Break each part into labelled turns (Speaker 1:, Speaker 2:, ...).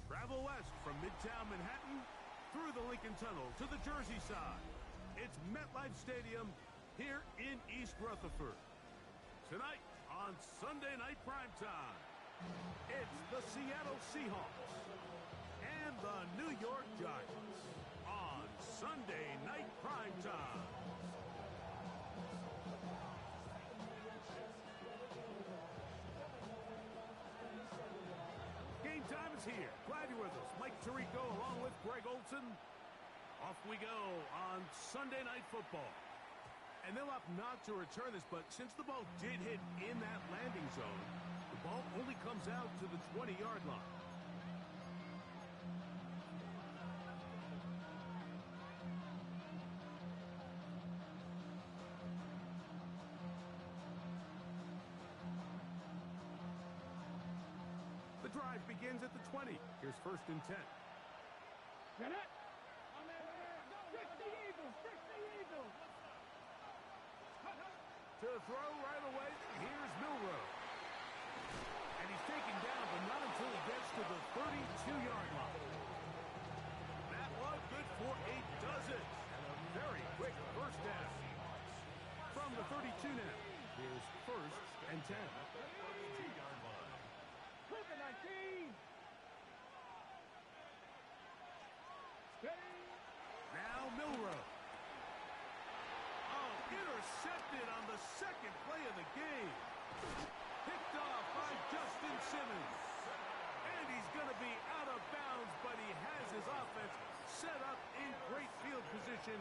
Speaker 1: Travel west from Midtown Manhattan through the Lincoln Tunnel to the Jersey side. It's MetLife Stadium here in East Rutherford. Tonight on Sunday Night Primetime, it's the Seattle Seahawks and the New York Giants on Sunday Night Primetime. Game time is here. Glad you're with us. Mike Tirico along with Greg Olson. Off we go on Sunday Night Football. And they'll opt not to return this, but since the ball did hit in that landing zone, the ball only comes out to the 20-yard line. The drive begins at the 20. Here's 1st and 10.
Speaker 2: Get it! Fix the Eagles! Fix the Eagles!
Speaker 1: To throw right away, here's Milroe. And he's taken down, but not until he gets to the 32-yard line. That one good for a dozen. And a very quick first down. From the 32 now, here's 1st and 10.
Speaker 2: 32-yard line. 19! Steady!
Speaker 1: Now Milroe. Oh, intercepted on the second play of the game. Picked off by Justin Simmons. And he's going to be out of bounds, but he has his offense set up in great field position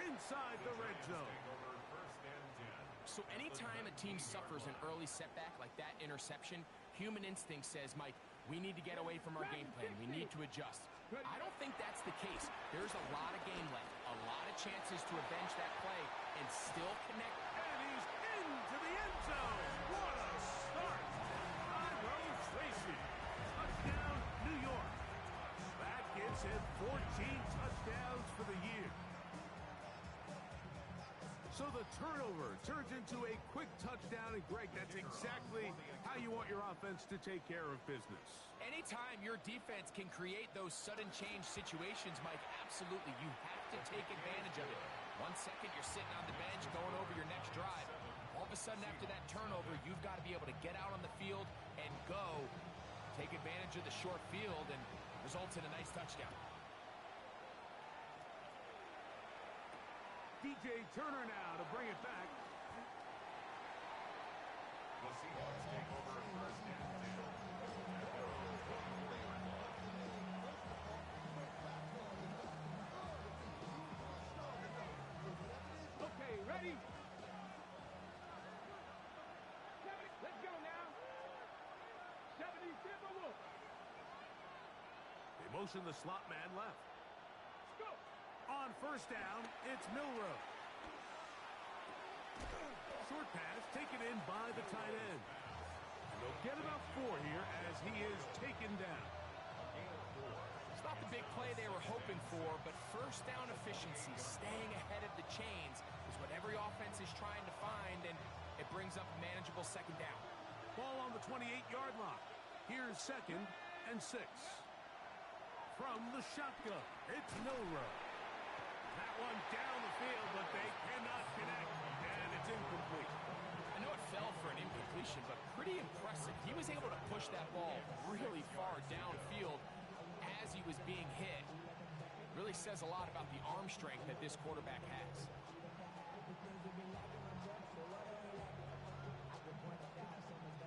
Speaker 1: inside the red zone.
Speaker 3: So anytime a team suffers an early setback like that interception, human instinct says, Mike, we need to get away from our game plan. We need to adjust. I don't think that's the case. There's a lot of game left, a lot of chances to avenge that play and still connect.
Speaker 1: And he's into the end zone. What a start. Tyrone Tracy. Touchdown, New York. That gives him 14 touchdowns for the year. So the turnover turns into a quick touchdown, and Greg, that's exactly how you want your offense to take care of business.
Speaker 3: Anytime your defense can create those sudden change situations, Mike, absolutely, you have to take advantage of it. 1 second, you're sitting on the bench going over your next drive. All of a sudden, after that turnover, you've got to be able to get out on the field and go, take advantage of the short field, and results in a nice touchdown.
Speaker 1: DJ Turner now to bring it back.
Speaker 4: The Seahawks take over 1st and
Speaker 2: 10. Okay, ready? Let's go now. 70 Timberwolves.
Speaker 1: They motion the slot man left.
Speaker 2: Let's go.
Speaker 1: On 1st down, it's Milroe. Short pass taken in by the tight end. And they'll get about 4 here as he is taken down.
Speaker 3: It's not the big play they were hoping for, but 1st down efficiency, staying ahead of the chains, is what every offense is trying to find, and it brings up a manageable 2nd down.
Speaker 1: Ball on the 28-yard line. Here's 2nd and 6. From the shotgun, it's Milroe. That one down the field, but they cannot connect, and it's incomplete.
Speaker 3: I know it fell for an incompletion, but pretty impressive. He was able to push that ball really far downfield as he was being hit. Really says a lot about the arm strength that this quarterback has.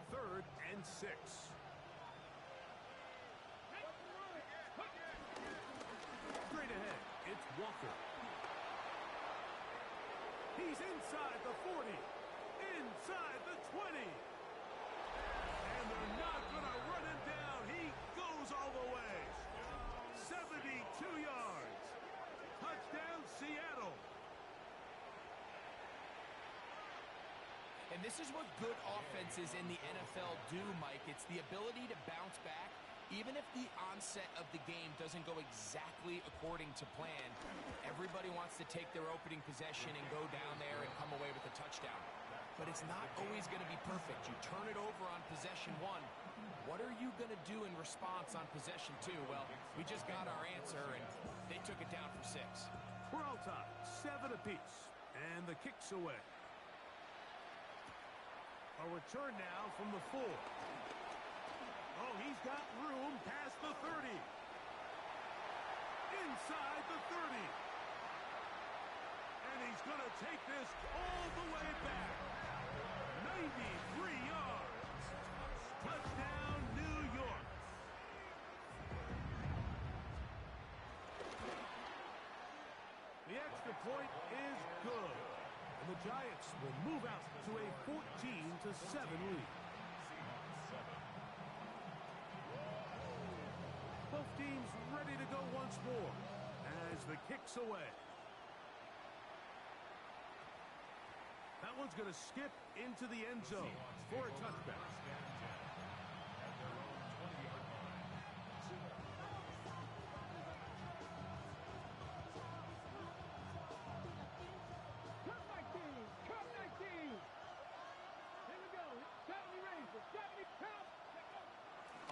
Speaker 1: 3rd and 6. Straight ahead, it's Walker. He's inside the 40, inside the 20. And they're not going to run him down. He goes all the way. 72 yards. Touchdown, Seattle.
Speaker 3: And this is what good offenses in the NFL do, Mike. It's the ability to bounce back, even if the onset of the game doesn't go exactly according to plan. Everybody wants to take their opening possession and go down there and come away with a touchdown. But it's not always going to be perfect. You turn it over on possession 1, What are you going to do in response on possession two? Well, we just got our answer, and they took it down for 6.
Speaker 1: We're all tied, 7 apiece, and the kick's away. A return now from the 4. Oh, he's got room past the 30. Inside the 30. And he's going to take this all the way back. 93 yards. Touchdown, New York. The extra point is good. And the Giants will move out to a 14-7 lead. Both teams ready to go once more as the kick's away. That one's going to skip into the end zone for a touchback.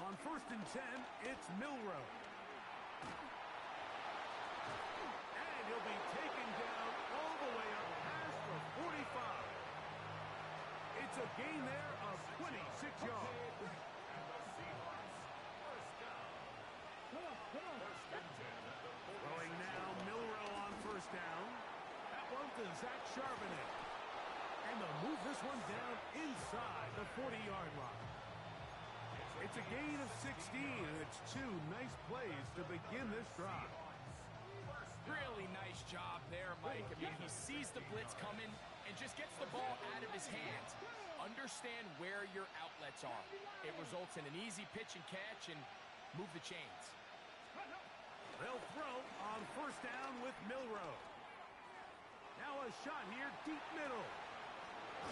Speaker 1: On 1st and 10, it's Milroe. And he'll be taken down all the way up past the 45. It's a gain there of 26 yards. Throwing now, Milroe on 1st down. That one to Zach Charbonnet. And they'll move this one down inside the 40-yard line. It's a gain of 16, and it's 2 nice plays to begin this drive.
Speaker 3: Really nice job there, Mike. I mean, he sees the blitz coming and just gets the ball out of his hands. Understand where your outlets are. It results in an easy pitch and catch and move the chains.
Speaker 1: They'll throw on 1st down with Milroe. Now a shot here, deep middle.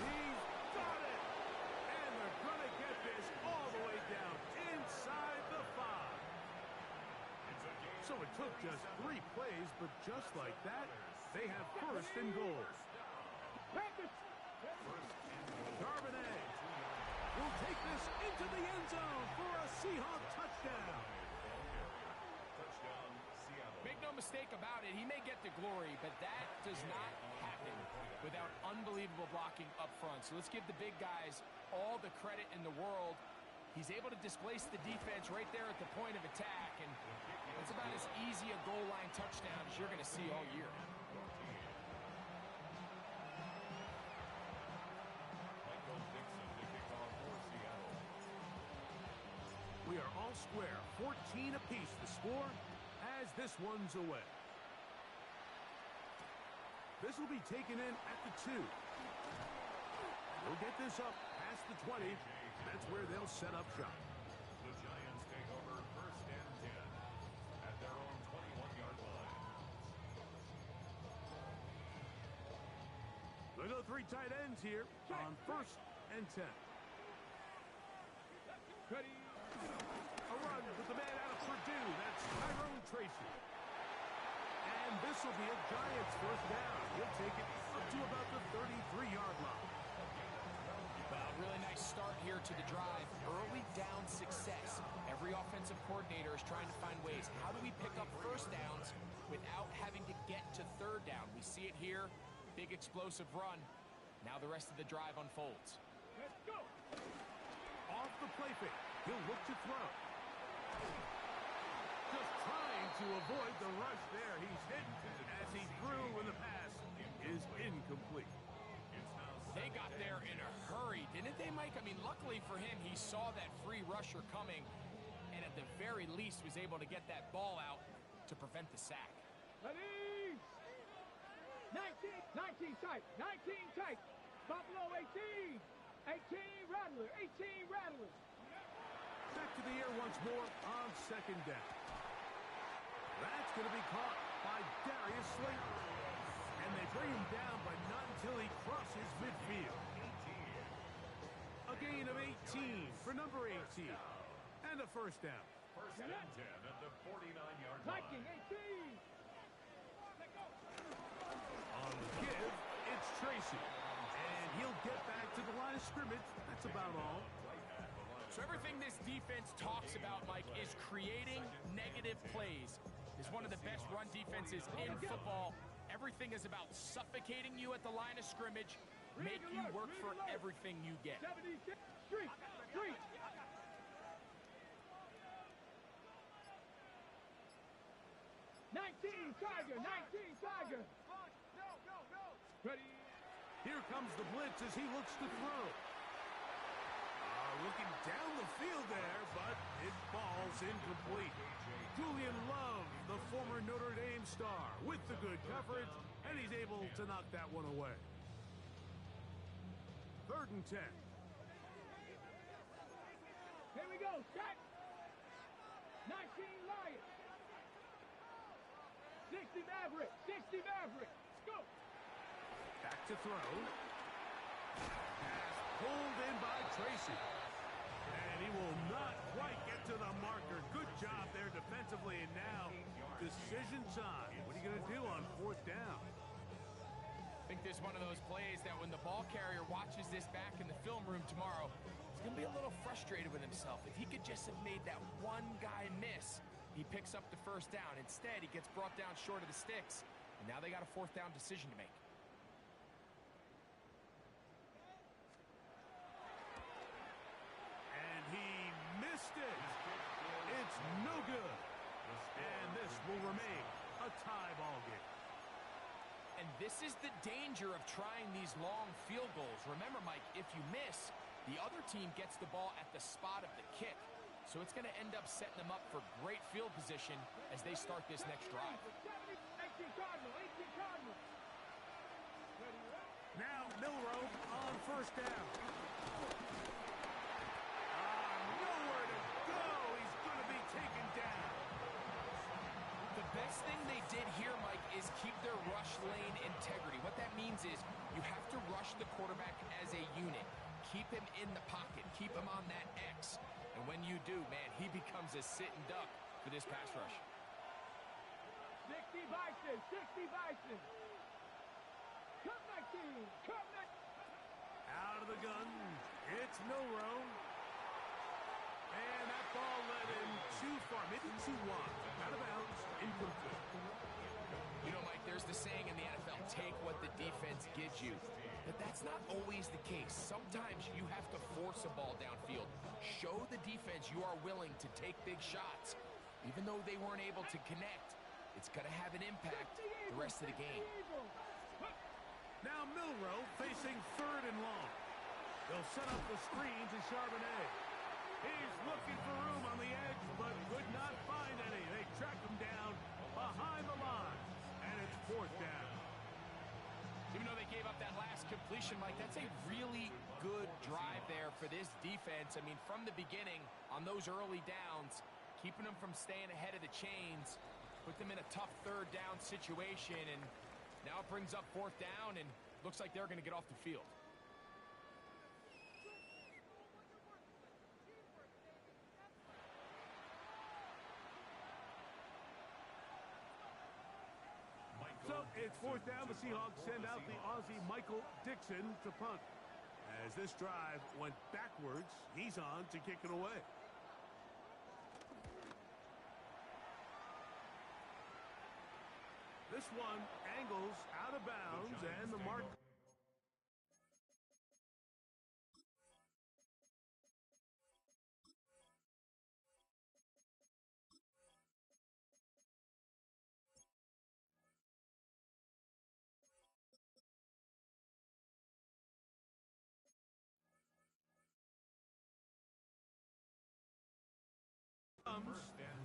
Speaker 1: He's got it! And they're going to get this all the way down inside the 5. So it took just 3 plays, but just like that, they have 1st and goal. Charbonnet will take this into the end zone for a Seahawk touchdown.
Speaker 3: Make no mistake about it, he may get the glory, but that does not happen without unbelievable blocking up front. So let's give the big guys all the credit in the world. He's able to displace the defense right there at the point of attack, and it's about as easy a goal line touchdown as you're going to see all year.
Speaker 1: We are all square, 14 apiece the score as this one's away. This will be taken in at the 2. We'll get this up past the 20. That's where they'll set up shop.
Speaker 4: The Giants take over 1st and 10 at their own 21-yard line.
Speaker 1: They go 3 tight ends here on 1st and 10. A run with the man out of Purdue. That's Tyrone Tracy. And this will be a Giants 1st down. He'll take it up to about the 33-yard line.
Speaker 3: Well, really nice start here to the drive. Early down success. Every offensive coordinator is trying to find ways. How do we pick up 1st downs without having to get to 3rd down? We see it here. Big explosive run. Now the rest of the drive unfolds.
Speaker 2: Let's go.
Speaker 1: Off the play fake. He'll look to throw. Just trying to avoid the rush there. He's hit as he threw, and the pass is incomplete.
Speaker 3: They got there in a hurry, didn't they, Mike? I mean, luckily for him, he saw that free rusher coming, and at the very least was able to get that ball out to prevent the sack.
Speaker 2: Ready? 19 tight. 19 tight. Buffalo 18. 18 Rattler. 18 Rattler.
Speaker 1: Back to the air once more on 2nd down. That's going to be caught by Darius Slayton. And they bring him down, but not until he crosses midfield. A gain of 18 for number 18. And a 1st down.
Speaker 4: 1st and 10 at the 49-yard line.
Speaker 2: Viking 18.
Speaker 1: On the give, it's Tracy. And he'll get back to the line of scrimmage. That's about all.
Speaker 3: So everything this defense talks about, Mike, is creating negative plays. Is one of the best run defenses in football. Everything is about suffocating you at the line of scrimmage, make you work for everything you get.
Speaker 2: 76, street, street. 19 Tiger, 19 Tiger. Ready.
Speaker 1: Here comes the blitz as he looks to throw. Looking down the field there, but it falls incomplete. Julian Love, the former Notre Dame star, with the good coverage, and he's able to knock that one away. 3rd and 10.
Speaker 2: Here we go, set. 19 Lions. 60 Maverick, 60 Maverick. Go.
Speaker 1: Back to throw. Pass pulled in by Tracy. And he will not quite get to the marker. Good job there defensively. And now, decision time. What are you going to do on 4th down?
Speaker 3: I think this is one of those plays that when the ball carrier watches this back in the film room tomorrow, he's going to be a little frustrated with himself. If he could just have made that one guy miss, he picks up the 1st down. Instead, he gets brought down short of the sticks. And now they got a 4th down decision to make.
Speaker 1: And he missed it. It's no good. And this will remain a tie ball game.
Speaker 3: And this is the danger of trying these long field goals. Remember, Mike, if you miss, the other team gets the ball at the spot of the kick. So it's going to end up setting them up for great field position as they start this next drive.
Speaker 2: 18 Cardinal, 18 Cardinal.
Speaker 1: Now Milroe on 1st down. Nowhere to go. He's going to be taken down.
Speaker 3: The best thing they did here, Mike, is keep their rush lane integrity. What that means is you have to rush the quarterback as a unit. Keep him in the pocket. Keep him on that X. And when you do, man, he becomes a sitting duck for this pass rush.
Speaker 2: 60 Bison, 60 Bison. Cut 19, cut 19.
Speaker 1: Out of the gun, it's Milroe. And that ball led him too far, maybe too wide. Out of bounds, incomplete.
Speaker 3: You know, Mike, there's the saying in the NFL, take what the defense gives you. But that's not always the case. Sometimes you have to force a ball downfield. Show the defense you are willing to take big shots. Even though they weren't able to connect, it's going to have an impact the rest of the game.
Speaker 1: Now Milroe facing 3rd and long. They'll set up the screen to Charbonnet. He's looking for room on the edge, but could not find any. They track him down behind the line, and it's 4th down.
Speaker 3: Even though they gave up that last completion, Mike, that's a really good drive there for this defense. I mean, from the beginning, on those early downs, keeping them from staying ahead of the chains, put them in a tough 3rd down situation, and now it brings up 4th down, and looks like they're going to get off the field.
Speaker 1: So it's 4th down. The Seahawks send out the Aussie Michael Dixon to punt. As this drive went backwards, he's on to kick it away. This one angles out of bounds, and the mark.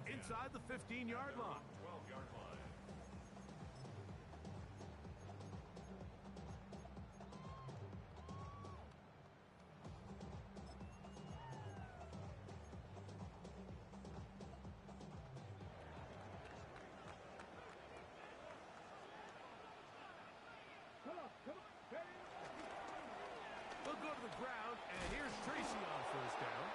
Speaker 1: Inside the 15-yard line.
Speaker 4: 12-yard line.
Speaker 1: They'll go to the ground, and here's Tracy on 1st down.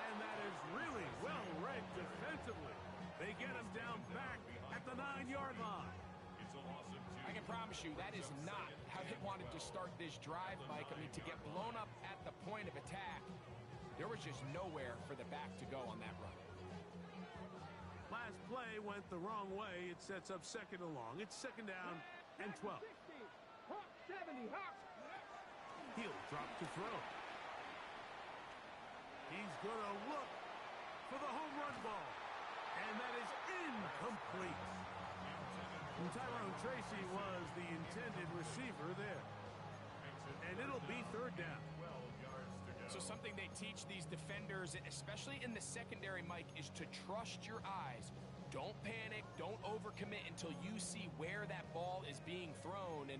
Speaker 1: And that is really well read defensively. They get him down back at the 9-yard line.
Speaker 4: It's a loss of 2.
Speaker 3: I can promise you that is not how they wanted to start this drive, Mike. I mean, to get blown up at the point of attack, there There was just nowhere for the back to go on that run.
Speaker 1: Last play went the wrong way. It sets up second and long. It's second down and 12.
Speaker 2: 60. Hawk 70. Hawk.
Speaker 1: He'll drop to throw. He's going to look for the home run ball. And that is incomplete. And Tyrone Tracy was the intended receiver there. And it'll be third down.
Speaker 3: So something they teach these defenders, especially in the secondary, Mike, is to trust your eyes. Don't panic. Don't overcommit until you see where that ball is being thrown. And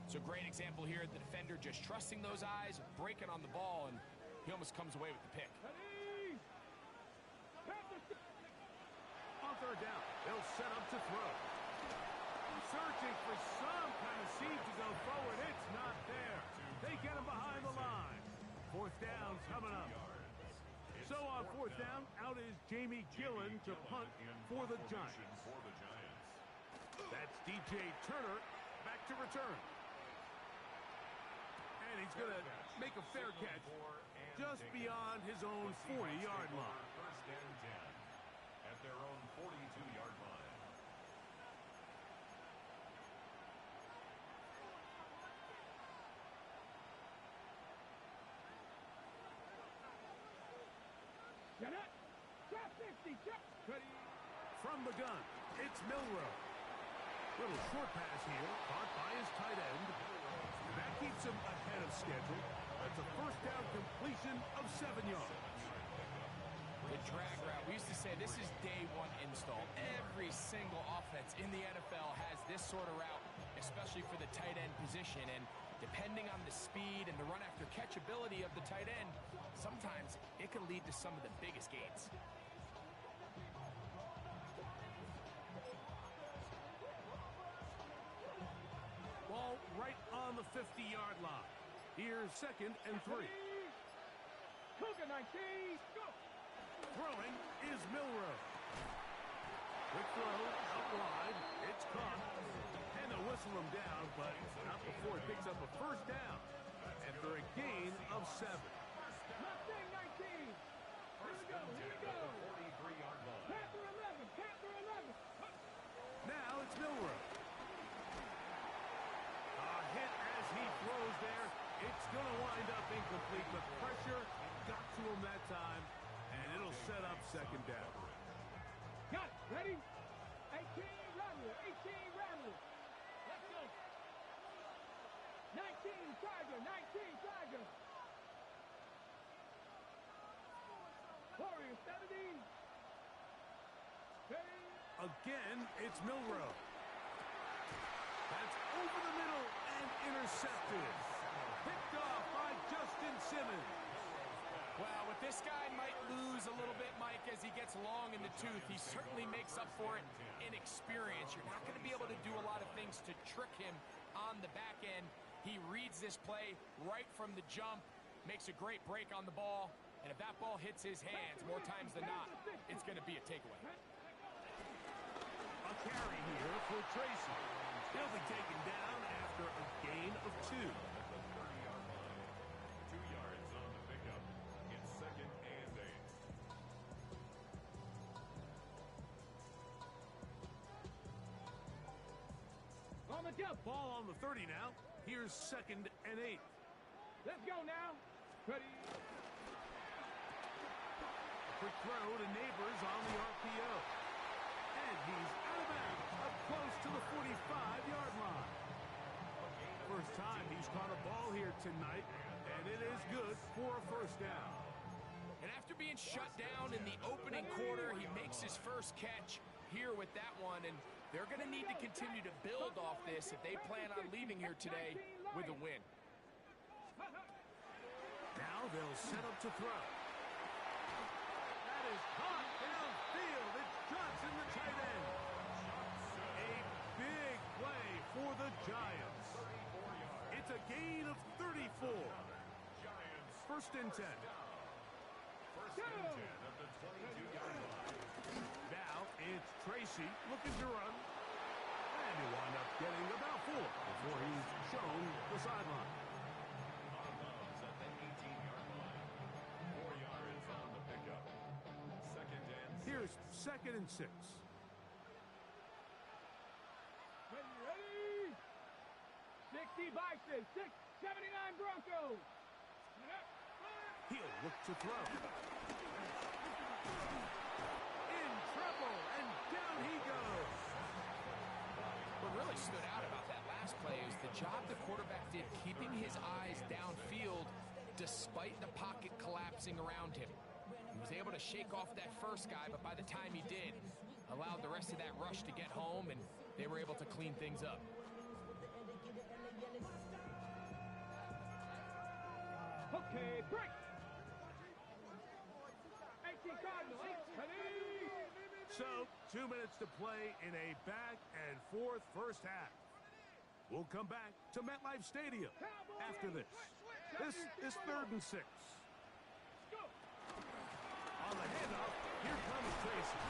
Speaker 3: it's a great example here. The defender just trusting those eyes, breaking on the ball, and he almost comes away with the pick.
Speaker 1: On third down, they'll set up to throw. Searching for some kind of seed to go forward. It's not there. They get him behind the line. Fourth down coming up. So on fourth down, out is Jamie Gillen to punt for the Giants. That's DJ Turner back to return. And he's going to make a fair catch just beyond his own 40-yard line.
Speaker 4: First and 10 at their own 42-yard line.
Speaker 2: Get it. Drop 50. Drop.
Speaker 1: From the gun, it's Milroe. Little short pass here, caught by his tight end. That keeps him ahead of schedule. That's a first down completion of 7 yards.
Speaker 3: The drag route, we used to say this is day one install. Every single offense in the NFL has this sort of route, especially for the tight end position. And depending on the speed and the run after catch ability of the tight end, sometimes it can lead to some of the biggest gains.
Speaker 1: Ball right on the 50-yard line. Here's second and 3.
Speaker 2: Cougar 19. Go.
Speaker 1: Throwing is Milroe. Quick throw out wide. It's caught. And they'll whistle him down, but not before it picks up a first down. And for a gain of 7.
Speaker 2: Mustang 19. Here we go. Here we go.
Speaker 4: 43-yard line.
Speaker 2: Panther 11. Panther 11.
Speaker 1: Now it's Milroe. A hit as he throws there. It's going to wind up incomplete. The pressure got to him that time, and it'll set up second down.
Speaker 2: Got it. Ready? 18 Romney. 18 Romney. Let's go. 19 Tiger. 19 Tiger. Warrior 70. Ready?
Speaker 1: Again, it's Milroe. That's over the middle and intercepted. Picked off by Justin Simmons.
Speaker 3: Well, with this guy might lose a little bit, Mike, as he gets long in the tooth. He certainly makes up for it in experience. You're not going to be able to do a lot of things to trick him on the back end. He reads this play right from the jump, makes a great break on the ball, and if that ball hits his hands more times than not, it's going to be a takeaway.
Speaker 1: A carry here for Tracy. He'll be taken down after a gain of 2.
Speaker 4: 30-yard line. 2 yards on the pickup. It's second and 8.
Speaker 2: On the jump.
Speaker 1: Ball on the 30 now. Here's second and 8.
Speaker 2: Let's go now. Ready?
Speaker 1: Quick throw to Neighbors on the RPO. And he's out of bounds, up close to the 45-yard line. First time he's caught a ball here tonight, and it is good for a first down.
Speaker 3: And after being shut down in the opening quarter, he makes his first catch here with that one, and they're going to need to continue to build off this if they plan on leaving here today with a win.
Speaker 1: Now they'll set up to throw. That is caught downfield. It's Johnson, the tight end. A big play for the Giants. It's a gain of 34. First and 10.
Speaker 4: First and 10 at the 22-yard line.
Speaker 1: Now it's Tracy looking to run. And he'll wind up getting about 4 before he's shown the sideline.
Speaker 4: On Loves at the 18-yard line. 4 yards
Speaker 1: 2nd and 6.
Speaker 2: Ready? 60 Bison, 679 Broncos.
Speaker 1: He'll look to throw. In trouble, and down he goes.
Speaker 3: What really stood out about that last play is the job the quarterback did keeping his eyes downfield despite the pocket collapsing around him. He was able to shake off that first guy, but by the time he did, allowed the rest of that rush to get home, and they were able to clean things up.
Speaker 2: Okay, break. 18 Cardinals, ready?
Speaker 1: So, 2 minutes to play in a back-and-forth first half. We'll come back to MetLife Stadium after this. This is 3rd and 6. On the handoff, here comes Tracy.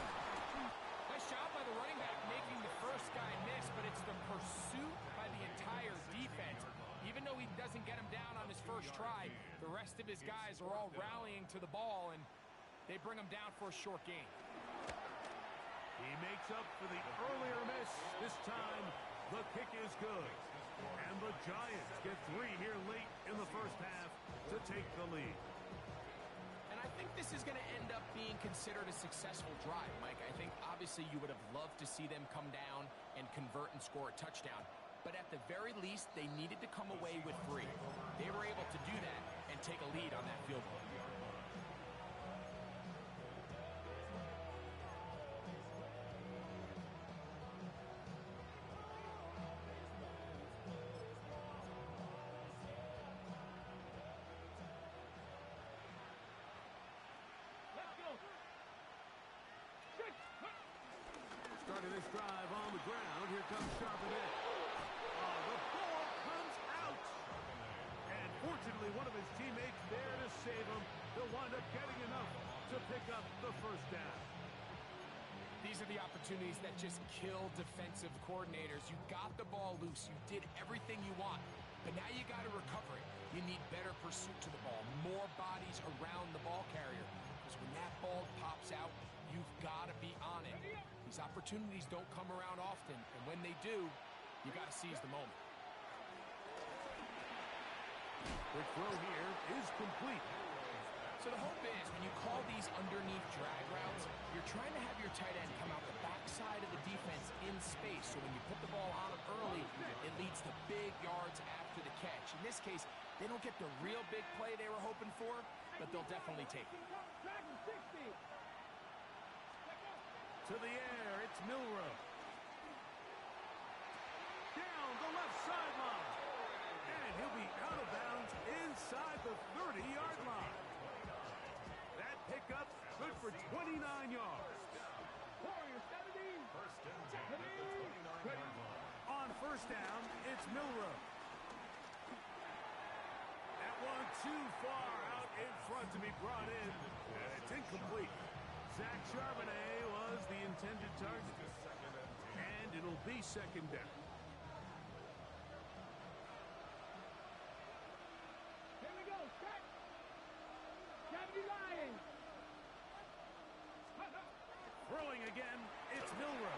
Speaker 3: Nice job by the running back making the first guy miss, but it's the pursuit by the entire defense. Even though he doesn't get him down on his first try, the rest of his guys are all rallying to the ball, and they bring him down for a short gain.
Speaker 1: He makes up for the earlier miss. This time, the kick is good. And the Giants get 3 here late in the first half to take the lead.
Speaker 3: And I think this is going to end up being considered a successful drive, Mike. I think obviously you would have loved to see them come down and convert and score a touchdown. But at the very least, they needed to come away with 3. They were able to do that and take a lead on that field goal.
Speaker 2: Let's go.
Speaker 1: Starting this drive on the ground. Here comes Charbonnet. Oh, the ball comes out. And fortunately, one of his teammates there to save him. They'll wind up getting enough to pick up the first down.
Speaker 3: These are the opportunities that just kill defensive coordinators. You got the ball loose. You did everything you want. But now you got to recover it. You need better pursuit to the ball, more bodies around the ball carrier. Because when that ball pops out, you've got to be on it. These opportunities don't come around often, and when they do, you got to seize the moment.
Speaker 1: Quick throw here is complete.
Speaker 3: So the hope is when you call these underneath drag routes, you're trying to have your tight end come out the backside of the defense in space. So when you put the ball on him early, it leads to big yards after the catch. In this case, they don't get the real big play they were hoping for, but they'll definitely take it.
Speaker 2: Dragon 60.
Speaker 1: To the air, it's Milroe. Down the left sideline. And he'll be out of bounds inside the 30-yard line. That pickup good for 29 yards.
Speaker 2: Warrior 70.
Speaker 4: First and 10 at the 29-yard line.
Speaker 1: On first down, it's Milroe. That one too far out in front to be brought in. And it's incomplete. Zach Charbonnet was the intended target. And it'll be 2nd down.
Speaker 2: Here we go. Set. 70 Lions.
Speaker 1: Throwing again, it's Milroe.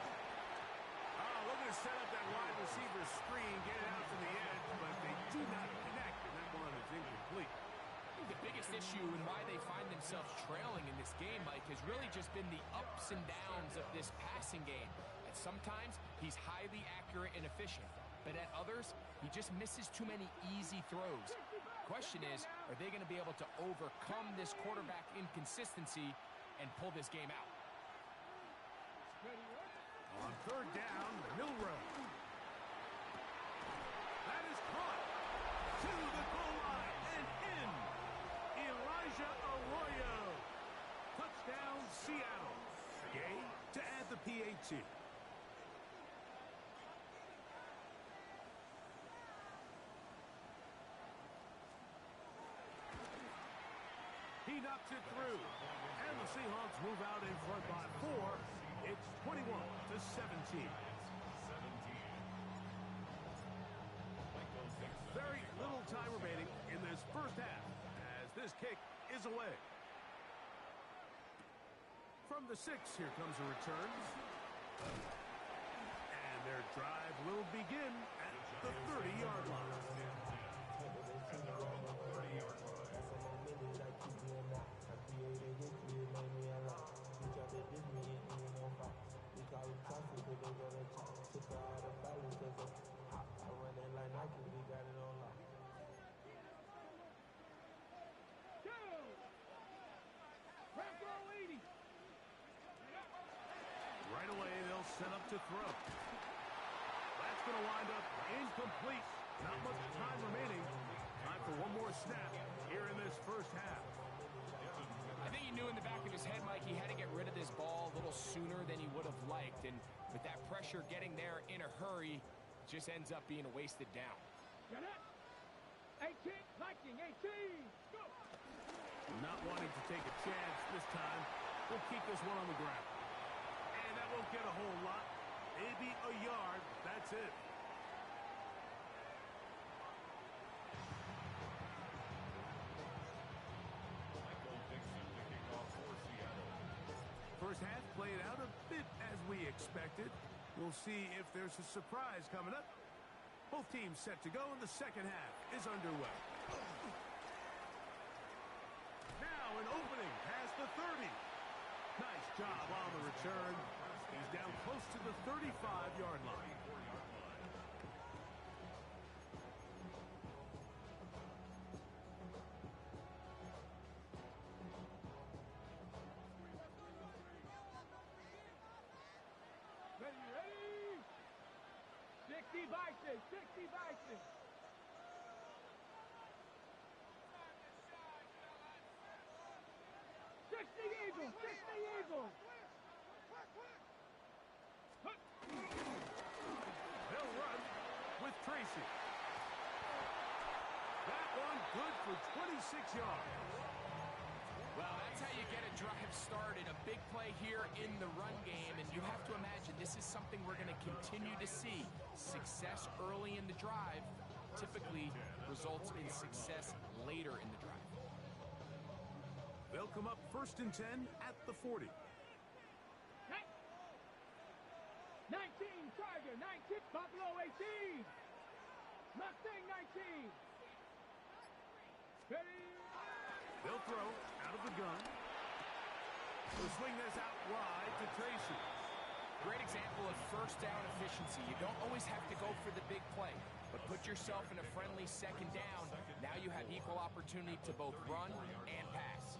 Speaker 1: Oh, looking to set up that wide receiver screen, get it out to the edge, but they do not connect, and that one is incomplete.
Speaker 3: The biggest issue and why they find themselves trailing in this game, Mike, has really just been the ups and downs of this passing game. At sometimes, he's highly accurate and efficient, but at others, he just misses too many easy throws. The question is, are they going to be able to overcome this quarterback inconsistency and pull this game out?
Speaker 1: On 3rd down, Milroe. That is caught to the goal line and in. Elijah Arroyo. Touchdown, Seattle. Gay to add the PAT. He knocks it through. And the Seahawks move out in front by 4. It's 21-17. Very little time remaining in this first half as this kick is away. From the 6, here comes a return. And their drive will begin at the 30-yard line. Right away, they'll set up to throw. That's going to wind up incomplete. Not much time remaining. Time for one more snap here in this first half.
Speaker 3: I think he knew in the back of his head, Mike, he had to get rid of this ball a little sooner than he would have liked. And with that pressure getting there in a hurry, it just ends up being a wasted down.
Speaker 2: Get it. 18, 19, 18. Go.
Speaker 1: Not wanting to take a chance this time. We'll keep this one on the ground. And that won't get a whole lot. Maybe a yard. That's it.
Speaker 4: Michael Dixon to kick off for Seattle.
Speaker 1: First half played out a bit as we expected. We'll see if there's a surprise coming up. Both teams set to go, and the second half is underway. Now an opening past the 30. Nice job on the return. He's down close to the 35-yard line.
Speaker 2: Ready. 60 Bison, 60 Bison. Eagles, 60 Eagles.
Speaker 1: They'll run with Tracy. That one good for 26 yards.
Speaker 3: Well, that's how you get a drive started. A big play here in the run game, and you have to imagine this is something we're going to continue to see. Success early in the drive typically results in success later in the drive.
Speaker 1: They'll come up 1st and 10 at the 40.
Speaker 2: 19, Tiger, 19, Buffalo 18. Mustang 19. Ready.
Speaker 1: They'll throw out of the gun. They'll swing this out wide to Tracy.
Speaker 3: Great example of first down efficiency. You don't always have to go for the big play, but put yourself in a friendly second down. Now you have equal opportunity to both run and pass.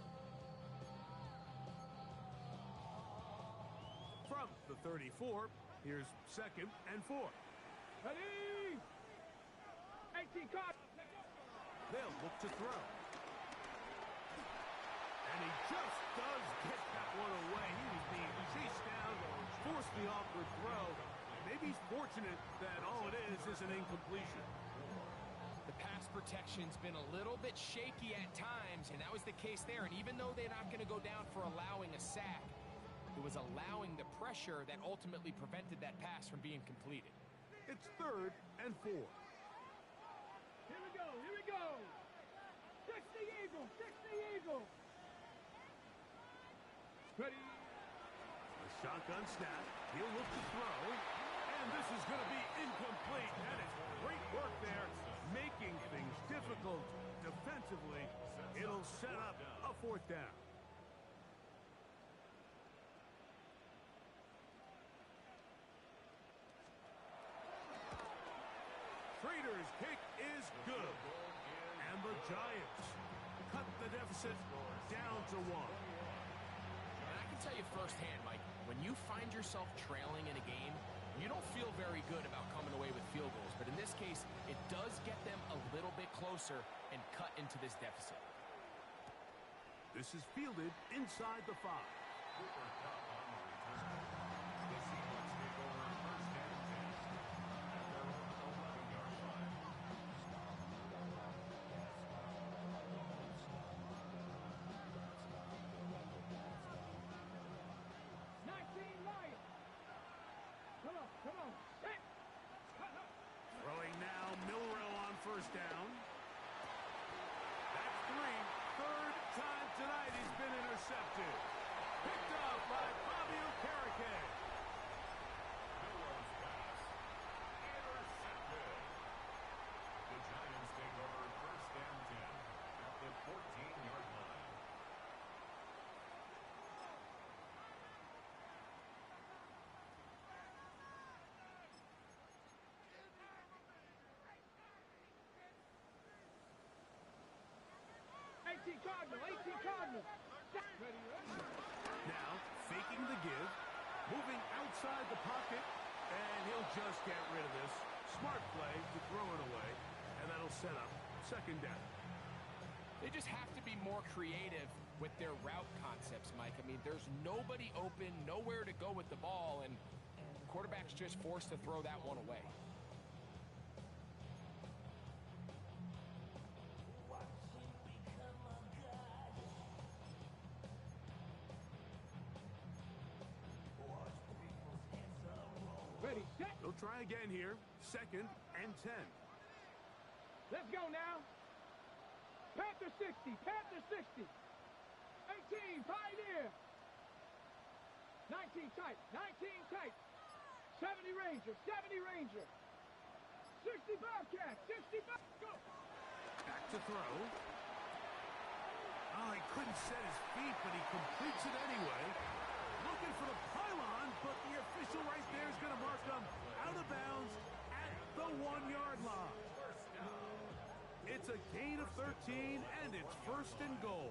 Speaker 1: From the 34, here's 2nd and 4.
Speaker 2: Ready. 18, cut.
Speaker 1: They'll look to throw. And he just does get that one away. He was being chased down, forced the awkward throw. Maybe he's fortunate that all it is an incompletion.
Speaker 3: The pass protection's been a little bit shaky at times, and that was the case there. And even though they're not going to go down for allowing a sack, it was allowing the pressure that ultimately prevented that pass from being completed.
Speaker 1: It's 3rd and 4.
Speaker 2: Here we go, here we go. 60 Eagles, 60 Eagles. Ready.
Speaker 1: A shotgun snap. He'll look to throw. And this is going to be incomplete. That is great work there, making things difficult defensively. It'll set up a 4th down. Trader's kick is good. And the Giants cut the deficit down to 1.
Speaker 3: And I can tell you firsthand, Mike, when you find yourself trailing in a game, you don't feel very good about coming away with field goals. But in this case, it does get them a little bit closer and cut into this deficit.
Speaker 1: This is fielded inside the 5.
Speaker 4: Cooper Kupp on the return. The Seahawks take over 1st and 10 at their own 11-yard line.
Speaker 2: 19 Lions. Come on. Hit.
Speaker 1: Throwing now, Milrow on 1st down. That's 3. 3rd time tonight he's been intercepted. Picked up by inside the pocket, and he'll just get rid of this. Smart play to throw it away, and that'll set up second down.
Speaker 3: They just have to be more creative with their route concepts, Mike. I mean, there's nobody open, nowhere to go with the ball, and the quarterback's just forced to throw that one away.
Speaker 2: Ready, set.
Speaker 1: They'll try again here. Second and 10.
Speaker 2: Let's go now. Panther 60, Panther 60. 18, Pioneer. 19 tight, 19 tight. 70 Ranger, 70 Ranger. 60 Bobcat, 60 Bobcat. Go.
Speaker 1: Back to throw. Oh, he couldn't set his feet, but he completes it anyway. Looking for the pylon, but the official right there is going to mark him out of bounds at the 1-yard line. It's a gain of 13, and it's first and goal.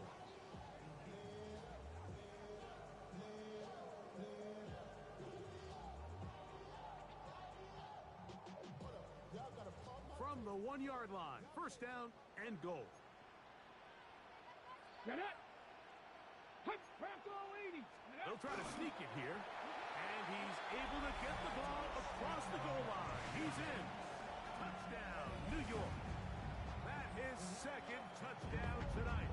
Speaker 1: From the 1-yard line, first down and goal.
Speaker 2: Get it. Panther 80.
Speaker 1: They'll try to sneak it here, and he's able to get the ball across the goal line. He's in. Touchdown, New York. That is second touchdown tonight.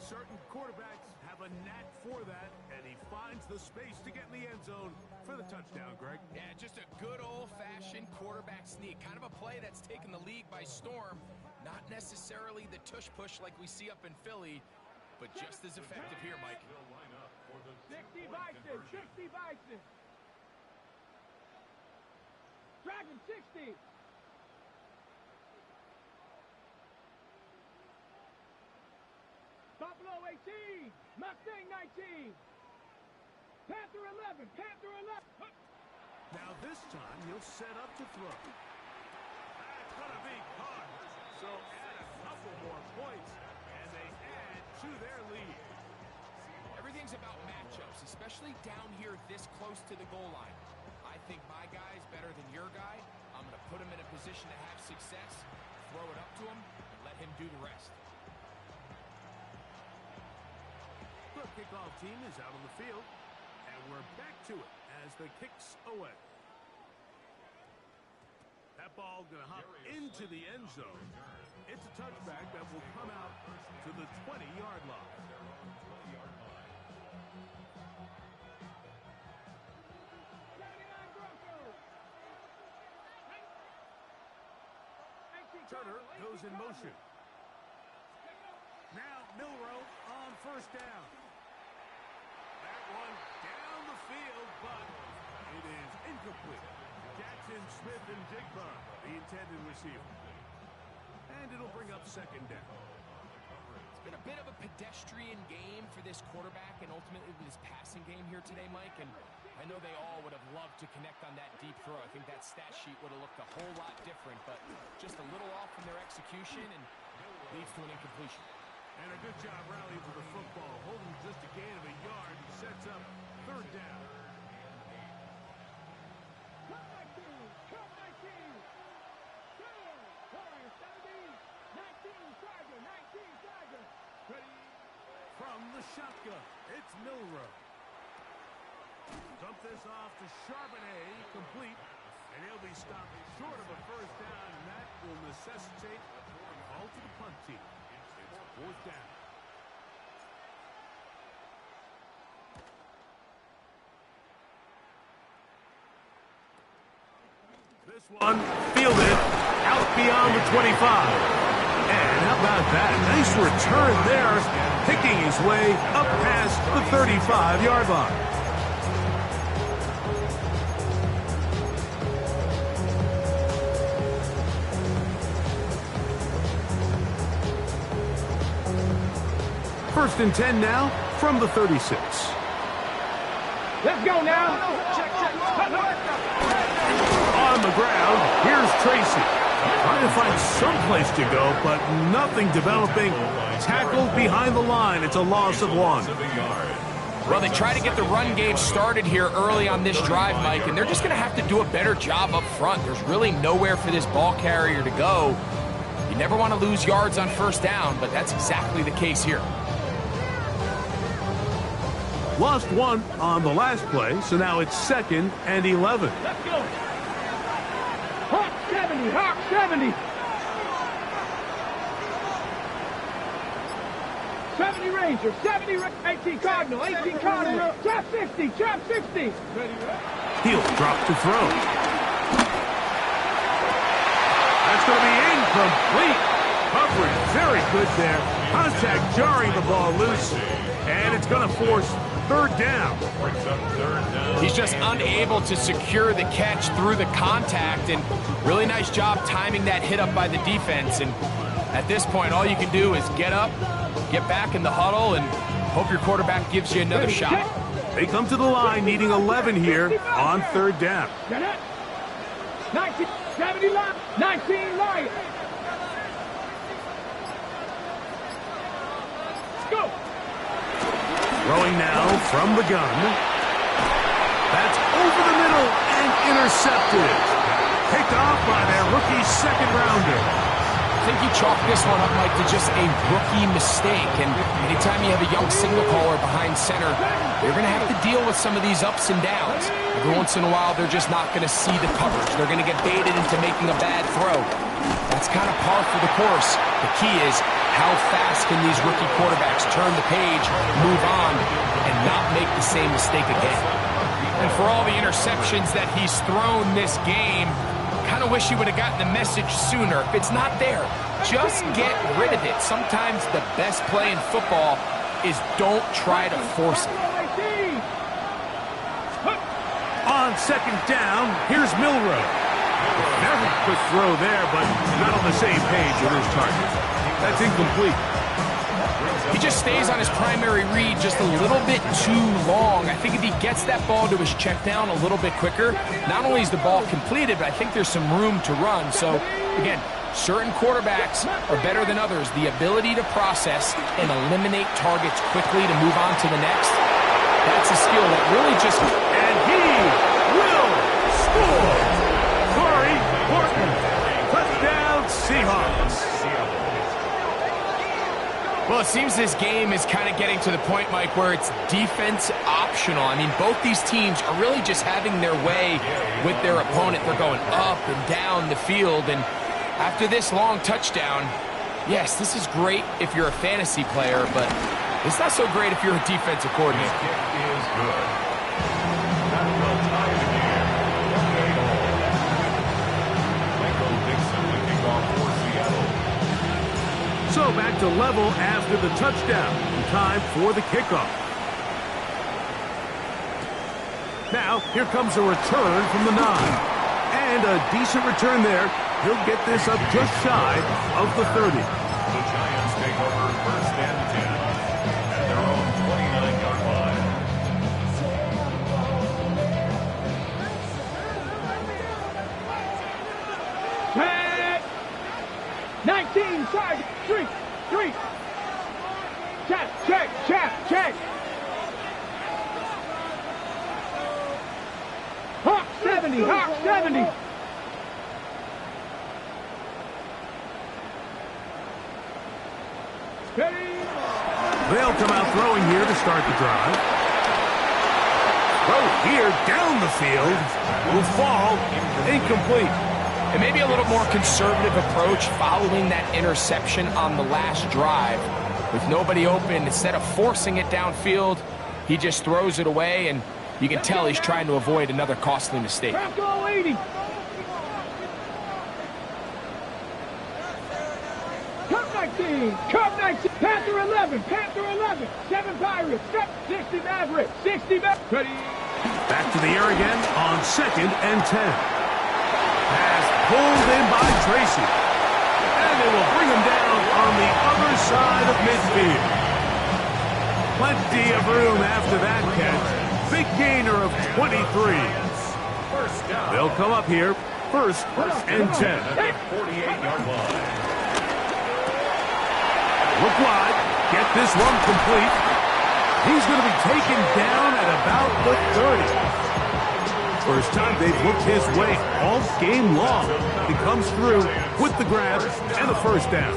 Speaker 1: Certain quarterbacks have a knack for that, and he finds the space to get in the end zone for the touchdown, Greg.
Speaker 3: Yeah, just a good old-fashioned quarterback sneak. Kind of a play that's taken the league by storm. Not necessarily the tush-push like we see up in Philly, but just as effective here, Mike.
Speaker 2: 60 Bison, 60 Bison. Dragon 60. Buffalo 18. Mustang 19. Panther 11. Panther 11.
Speaker 1: Now this time he'll set up to throw. That's going to be caught. So add a couple more points, and they add to their lead.
Speaker 3: Everything's about matchups, especially down here this close to the goal line. I think my guy's better than your guy. I'm going to put him in a position to have success, throw it up to him, and let him do the rest.
Speaker 1: The kickoff team is out on the field, and we're back to it as the kick's away. That ball going to hop into the end zone. It's a touchback that will come out to the 20-yard line. Turner goes in motion. Now Milroe on first down. That one down the field, but it is incomplete. Jackson, Smith, and Digba, the intended receiver. And it'll bring up second down.
Speaker 3: It's been a bit of a pedestrian game for this quarterback and ultimately this passing game here today, Mike. And I know they all would have loved to connect on that deep throw. I think that stat sheet would have looked a whole lot different, but just a little off from their execution and leads to an incompletion.
Speaker 1: And a good job rallying for the football, holding just a gain of a yard and sets up third down.
Speaker 2: Come 19. Come 19. Warrior 70. 19 Tiger. 19 Tiger. Ready.
Speaker 1: From the shotgun, it's Milroe. Dump this off to Charbonnet, complete, and he'll be stopped short of a first down, and that will necessitate a call to the punt team. It's fourth down. This one fielded out beyond the 25. And how about that? Nice return there, picking his way up past the 35-yard line. First and 10 now from the 36.
Speaker 2: Let's go now. Check.
Speaker 1: On the ground, here's Tracy. Trying to find some place to go, but nothing developing. Tackled behind the line. It's a loss of 1.
Speaker 3: Well, they try to get the run game started here early on this drive, Mike, and they're just going to have to do a better job up front. There's really nowhere for this ball carrier to go. You never want to lose yards on first down, but that's exactly the case here.
Speaker 1: Lost one on the last play, so now it's 2nd and 11.
Speaker 2: Let's go. Hawk 70, Hawk 70. 70 Ranger, 18 Cardinal, 18 Cardinal. Trap 60, trap 60.
Speaker 1: He'll drop to throw. That's going to be incomplete. Coverage very good there. Contact jarring the ball loose. And it's going to force 3rd down.
Speaker 3: He's just unable to secure the catch through the contact, and really nice job timing that hit up by the defense. And at this point, all you can do is get up, get back in the huddle, and hope your quarterback gives you another shot.
Speaker 1: They come to the line needing 11 here on 3rd down.
Speaker 2: 19, 70 line, 19 line. Let's go.
Speaker 1: Throwing now from the gun. That's over the middle and intercepted. Picked off by their rookie 2nd rounder.
Speaker 3: I think you chalk this one up, Mike, to just a rookie mistake. And anytime you have a young signal caller behind center, you're going to have to deal with some of these ups and downs. Every once in a while, they're just not going to see the coverage. They're going to get baited into making a bad throw. That's kind of par for the course. The key is, how fast can these rookie quarterbacks turn the page, move on, and not make the same mistake again? And for all the interceptions that he's thrown this game, kind of wish he would have gotten the message sooner. If it's not there, just get rid of it. Sometimes the best play in football is don't try to force it.
Speaker 1: On 2nd down, here's Milroe. Very quick throw there, but not on the same page with his target. That's incomplete.
Speaker 3: He just stays on his primary read just a little bit too long. I think if he gets that ball to his check down a little bit quicker, not only is the ball completed, but I think there's some room to run. So, again, certain quarterbacks are better than others. The ability to process and eliminate targets quickly to move on to the next, that's a skill that really just...
Speaker 1: And he will score! Corey Horton, touchdown Seahawks.
Speaker 3: Well, it seems this game is kind of getting to the point, Mike, where it's defense optional. I mean, both these teams are really just having their way with their opponent. They're going up and down the field, and after this long touchdown, yes, this is great if you're a fantasy player, but it's not so great if you're a defensive coordinator.
Speaker 4: It is good. That will tie the game. Michael Dixon, the kickoff for Seattle.
Speaker 1: So back to level after the touchdown. Time for the kickoff. Now, here comes a return from the 9. And a decent return there. He'll get this up just shy of the 30.
Speaker 4: The Giants take over 1st and 10 at their own 29-yard line.
Speaker 2: Set. 19 side. 3. Check. Hawk 70, Hawk 70. Steady.
Speaker 1: They'll come out throwing here to start the drive. Throw here down the field. Will fall incomplete.
Speaker 3: And maybe a little more conservative approach following that interception on the last drive. With nobody open, instead of forcing it downfield, he just throws it away, and you can tell he's trying to avoid another costly mistake.
Speaker 2: Go 80. Cup 19, Panther 11, 7 Pirates, 60 Mavericks, 60 Mavericks. Ready.
Speaker 1: Back to the air again on 2nd and 10. Pass pulled in by Tracy. And they will bring him down on the other side of midfield. Plenty of room after that catch. Big gainer of 23. They'll come up here, 1st and 10.
Speaker 4: 48-yard line.
Speaker 1: Look wide. Get this one complete. He's going to be taken down at about the 30. First time they've looked his way all game long. He comes through with the grab and a first down.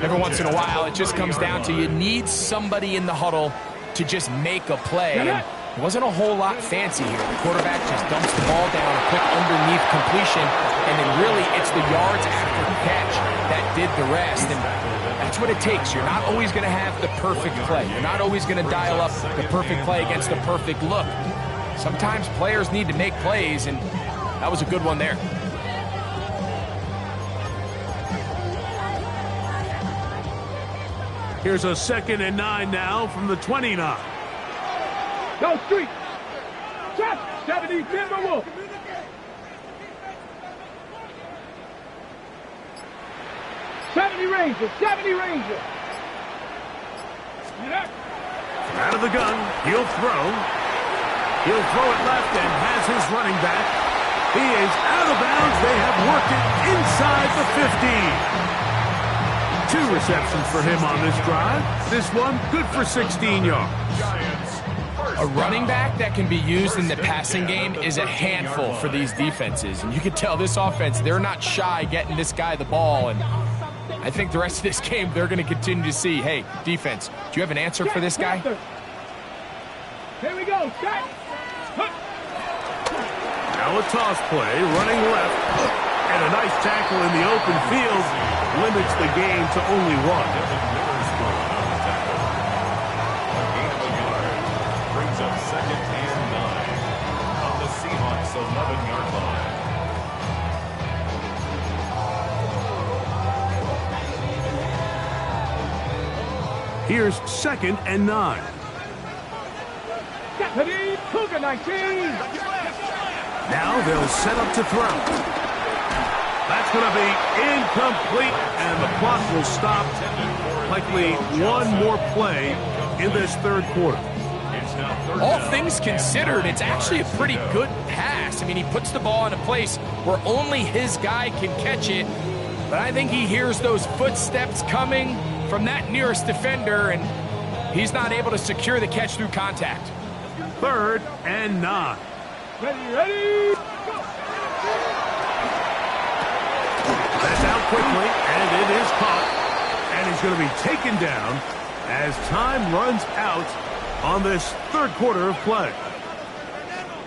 Speaker 3: Every once in a while, it just comes down to you need somebody in the huddle to just make a play. And it wasn't a whole lot fancy here. The quarterback just dumps the ball down, a quick underneath completion, and then really it's the yards after the catch that did the rest. And that's what it takes. You're not always going to have the perfect play. You're not always going to dial up the perfect play against the perfect look. Sometimes players need to make plays, and that was a good one there.
Speaker 1: Here's a 2nd and 9 now from the 29.
Speaker 2: Go street. Shot. 70 Timberwolves. Rangers. 70 Rangers.
Speaker 1: Out of the gun. He'll throw. He'll throw it left and has his running back. He is out of bounds. They have worked it inside the 15. 2 receptions for him on this drive. This one good for 16 yards.
Speaker 3: A running back that can be used in the passing game is a handful for these defenses. And you can tell this offense, they're not shy getting this guy the ball. And I think the rest of this game, they're going to continue to see, hey, defense, do you have an answer for this guy?
Speaker 2: Here we go.
Speaker 1: Now a toss play, running left. And a nice tackle in the open field limits the game to only 1.
Speaker 4: Brings up 2nd and 9 on the Seahawks 11-yard line.
Speaker 1: Here's 2nd and 9.
Speaker 2: Cougar 19.
Speaker 1: Now they'll set up to throw. That's going to be incomplete, and the clock will stop. Likely one more play in this 3rd quarter.
Speaker 3: All things considered, it's actually a pretty good pass. I mean, he puts the ball in a place where only his guy can catch it. But I think he hears those footsteps coming from that nearest defender, and he's not able to secure the catch through contact.
Speaker 1: 3rd and 9.
Speaker 2: Ready.
Speaker 1: That's out quickly, and it is caught. And he's going to be taken down as time runs out on this 3rd quarter of play.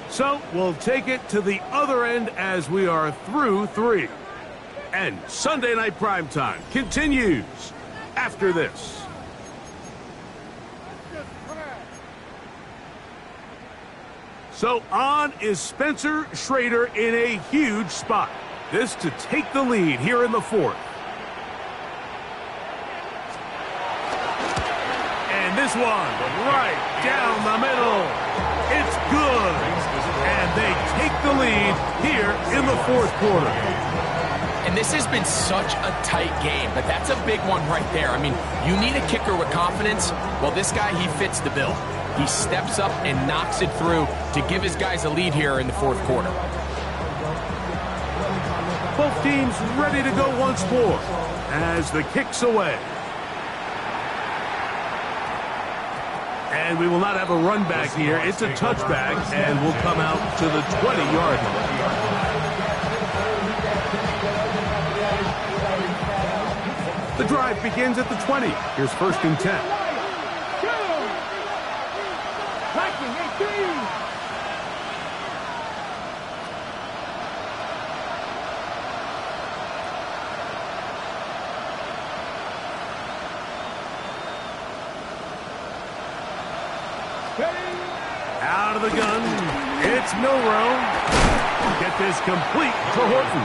Speaker 1: So we'll take it to the other end as we are through 3. And Sunday Night Primetime continues after this. So on is Spencer Schrader in a huge spot. This to take the lead here in the 4th. And this one right down the middle. It's good. And they take the lead here in the 4th quarter.
Speaker 3: And this has been such a tight game, but that's a big one right there. I mean, you need a kicker with confidence. Well, this guy, he fits the bill. He steps up and knocks it through to give his guys a lead here in the 4th quarter.
Speaker 1: Both teams ready to go once more as the kick's away. And we will not have a run back here. It's a touchback, and we'll come out to the 20-yard line. The drive begins at the 20. Here's 1st and 10. Out of the gun, it's Milroe. Get this complete to Horton.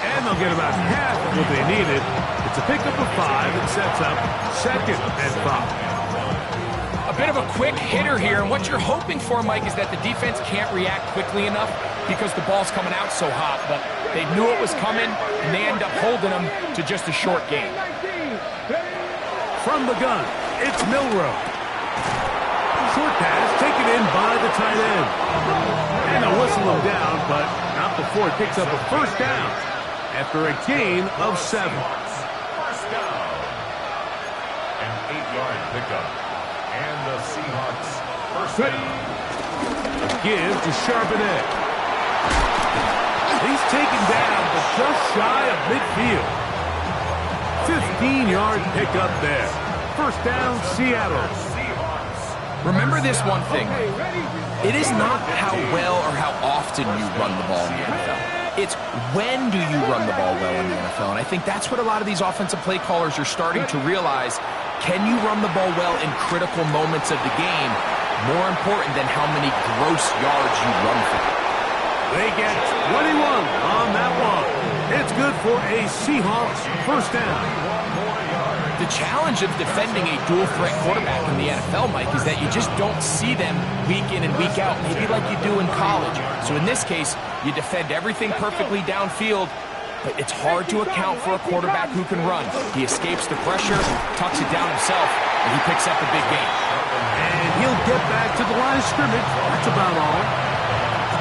Speaker 1: And they'll get about half of what they needed. It's a pickup of 5 and sets up 2nd and 5.
Speaker 3: A bit of a quick hitter here, and what you're hoping for, Mike, is that the defense can't react quickly enough because the ball's coming out so hot. But they knew it was coming, and they end up holding them to just a short gain.
Speaker 1: From the gun, it's Milroe. Short pass taken in by the tight end. And they'll whistle him down, but not before it picks up a 1st down after a gain of 7.
Speaker 4: An 8-yard pickup. And the Seahawks first
Speaker 2: Ready.
Speaker 4: down.
Speaker 1: Give to Charbonnet. He's taken down, but just shy of midfield. 15-yard pickup there. First down, Seattle.
Speaker 3: Remember this one thing.
Speaker 2: Okay, ready.
Speaker 3: It is not how well or how often you run the ball in the NFL. It's when do you run the ball well in the NFL. And I think that's what a lot of these offensive play callers are starting to realize. Can you run the ball well in critical moments of the game? More important than how many gross yards you run for.
Speaker 1: They get 21 on that one. It's good for a Seahawks first down.
Speaker 3: The challenge of defending a dual-threat quarterback in the NFL, Mike, is that you just don't see them week in and week out, maybe like you do in college. So in this case, you defend everything perfectly downfield, but it's hard to account for a quarterback who can run. He escapes the pressure, tucks it down himself, and he picks up a big gain.
Speaker 1: And he'll get back to the line of scrimmage. That's about all.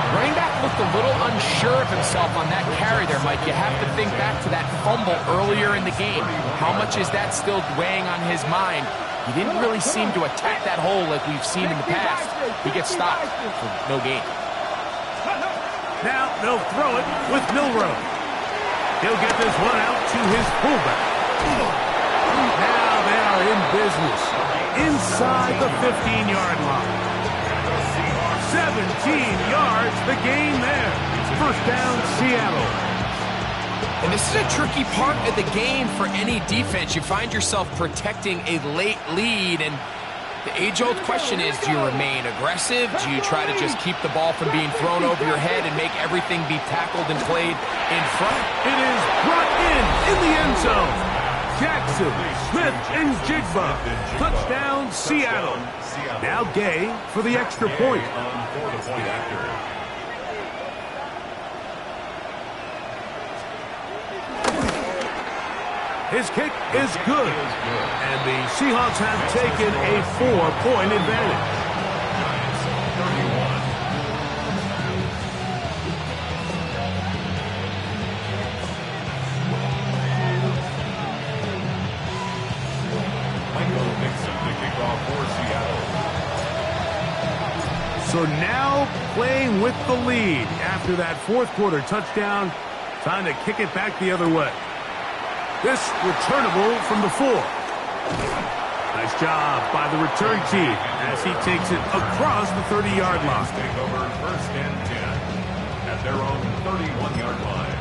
Speaker 3: Running back looked a little unsure of himself on that carry there, Mike. You have to think back to that fumble earlier in the game. How much is that still weighing on his mind? He didn't really seem to attack that hole like we've seen in the past. He gets stopped for no gain.
Speaker 1: Now they'll throw it with Milroe. He'll get this one out to his fullback. Now they are in business inside the 15-yard line. 17 yards, the gain there. First down, Seattle.
Speaker 3: And this is a tricky part of the game for any defense. You find yourself protecting a late lead, and the age-old question is, do you remain aggressive? Do you try to just keep the ball from being thrown over your head and make everything be tackled and played in front?
Speaker 1: It is brought in the end zone. Jackson, Smith, and Jigba. Touchdown, Seattle. Now Gay for the extra point.
Speaker 4: For the point after.
Speaker 1: His kick is good. And the Seahawks have taken a 4-point advantage.
Speaker 4: Giants 31. Michael Nixon to kick off for Seattle.
Speaker 1: So now playing with the lead after that fourth quarter touchdown. Time to kick it back the other way. This returnable from the 4. Nice job by the return team as he takes it across the 30-yard line.
Speaker 4: Take over first and 10 at their own 31-yard line.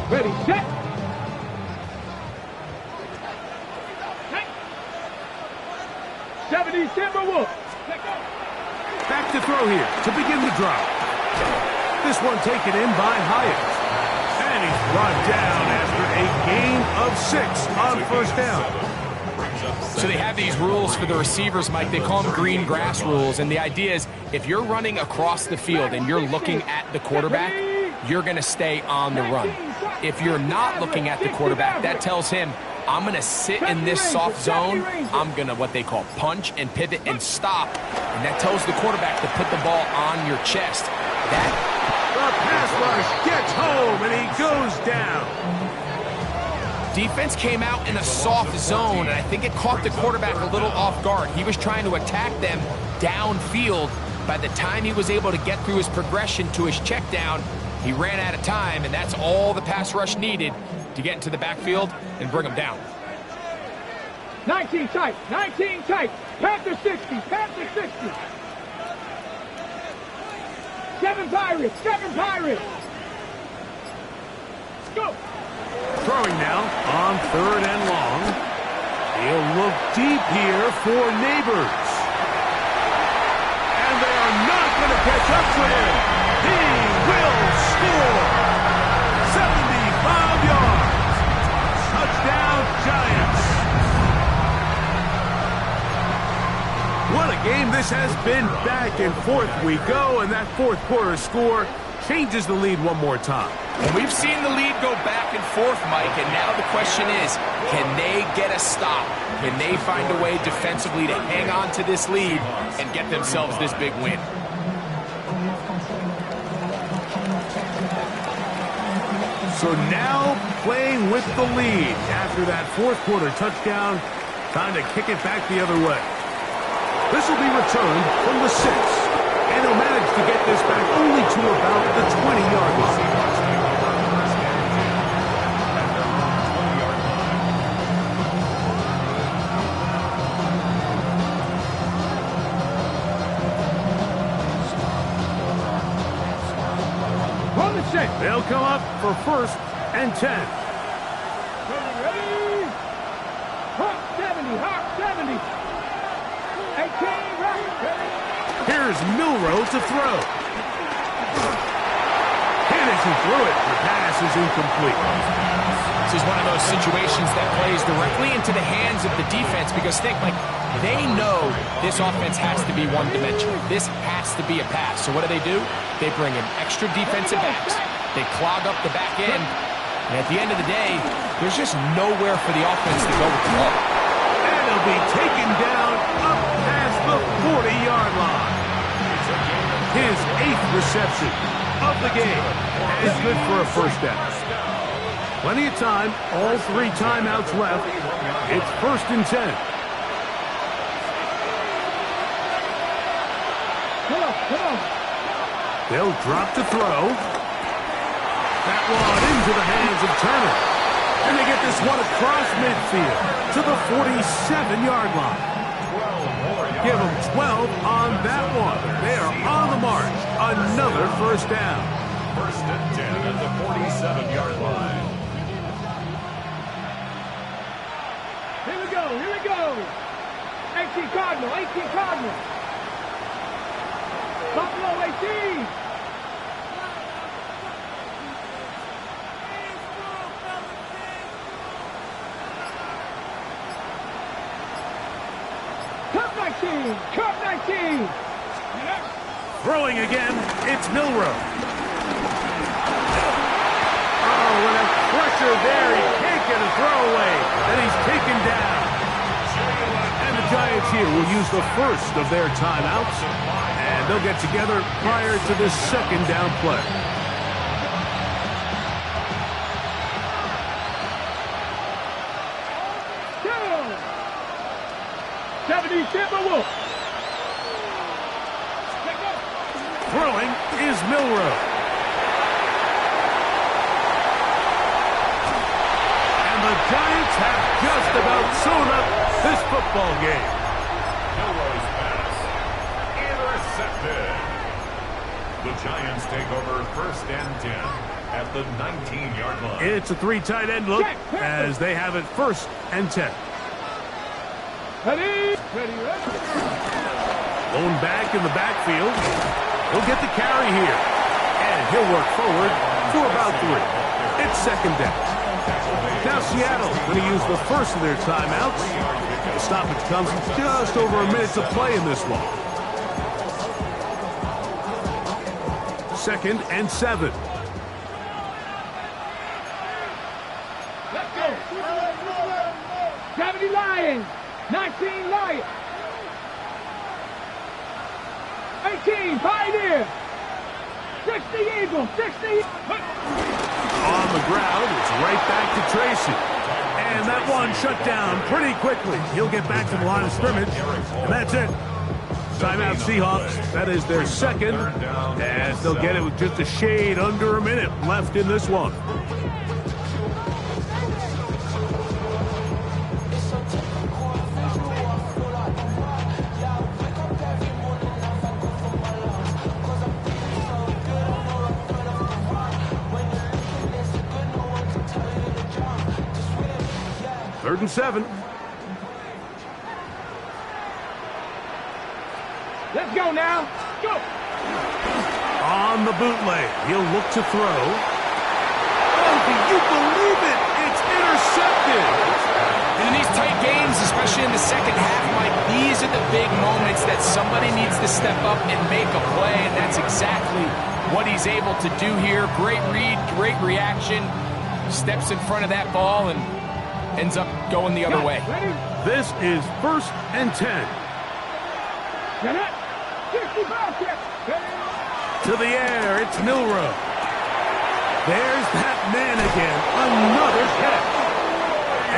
Speaker 2: Ready, set. Hey. 70 Timberwolves.
Speaker 1: Back to throw here to begin the drive. This one taken in by Hyatt. And he's brought down after a gain of 6 on first down.
Speaker 3: So they have these rules for the receivers, Mike. They call them green grass rules. And the idea is if you're running across the field and you're looking at the quarterback, you're going to stay on the run. If you're not looking at the quarterback, that tells him, I'm going to sit in this soft zone. I'm going to what they call punch and pivot and stop. And that tells the quarterback to put the ball on your chest.
Speaker 1: The pass rush gets home and he goes down.
Speaker 3: Defense came out in a soft zone, and I think it caught the quarterback a little off guard. He was trying to attack them downfield. By the time he was able to get through his progression to his check down, he ran out of time, and that's all the pass rush needed to get into the backfield and bring him down.
Speaker 2: 19 tight, 19 tight. Panther 60, Panther 60. 7 Pirates, 7 Pirates. Go.
Speaker 1: Throwing now on 3rd and long. He'll look deep here for Neighbors. And they are not going to catch up to him. He will score. 75 yards. Touchdown, Giants. What a game this has been. Back and forth we go, and that fourth quarter score changes the lead one more time.
Speaker 3: Well, we've seen the lead go back and forth, Mike, and now the question is, can they get a stop? Can they find a way defensively to hang on to this lead and get themselves this big win?
Speaker 1: So now playing with the lead after that fourth quarter touchdown, time to kick it back the other way. This will be returned from the 6, and he'll manage to get this back only to about the 20-yard line. They'll come up for 1st and 10.
Speaker 2: Ready? Hawk 70, Hawk 70. 18, right.
Speaker 1: Here's Milroe to throw. And as he threw it, the pass is incomplete.
Speaker 3: This is one of those situations that plays directly into the hands of the defense because think, like, they know this offense has to be one-dimensional. This has to be a pass. So what do? They bring in extra defensive backs. They clog up the back end. And at the end of the day, there's just nowhere for the offense to go with the ball.
Speaker 1: And he'll be taken down up past the 40-yard line. His 8th reception of the game. And good for a first down. Plenty of time. All 3 timeouts left. It's 1st and 10.
Speaker 2: Come on.
Speaker 1: They'll drop to throw. That one into the hands of Turner. And they get this one across midfield to the 47-yard line. Give them 12 on that one. They are on the march. Another first down.
Speaker 4: 1st and 10 at the 47-yard line.
Speaker 2: Here we go. 18 Cardinal. Buffalo 18. Cup 19.
Speaker 1: Throwing again, it's Milroe. Oh, what a pressure there. He can't get a throwaway. And he's taken down. And the Giants here will use the first of their timeouts. And they'll get together prior to this 2nd down play.
Speaker 2: Timberwolves.
Speaker 1: Throwing is Milroe. And the Giants have just about sewn up this football game.
Speaker 4: Milroe's pass intercepted. The Giants take over 1st and 10 at the 19-yard line.
Speaker 1: It's a 3 tight end look as they have it 1st and 10.
Speaker 2: Ready.
Speaker 1: Lone back in the backfield. He'll get the carry here. And he'll work forward to about 3. It's 2nd down. Now Seattle going to use the first of their timeouts. The stoppage comes just over a minute to play in this one. 2nd and 7.
Speaker 2: Let's go. 70 Lions. 19 Lions. 18 Pioneer. 60 Eagles. 60.
Speaker 1: On the ground, it's right back to Tracy. And that one shut down pretty quickly. He'll get back to the line of scrimmage. And that's it. Timeout Seahawks. That is their 2nd. As they'll get it with just a shade under a minute left in this one. Third and 7.
Speaker 2: Let's go now. Go.
Speaker 1: On the bootleg, he'll look to throw. Oh, do you believe it? It's intercepted.
Speaker 3: And in these tight games, especially in the second half, Mike, these are the big moments that somebody needs to step up and make a play, and that's exactly what he's able to do here. Great read, great reaction. Steps in front of that ball and ends up going the other way.
Speaker 1: This is 1st and 10. To the air, it's Milroe. There's that man again, another catch.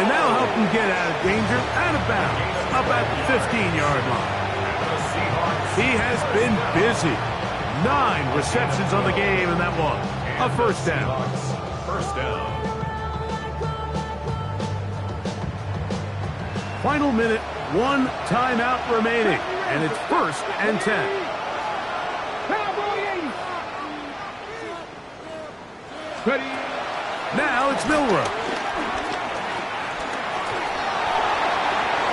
Speaker 1: And that'll help him get out of danger, out of bounds, up at the 15-yard line. He has been busy. 9 receptions on the game, and that was a first down.
Speaker 4: First down.
Speaker 1: Final minute, 1 timeout remaining, and it's 1st and 10.
Speaker 2: Ready.
Speaker 1: Now it's Milroe.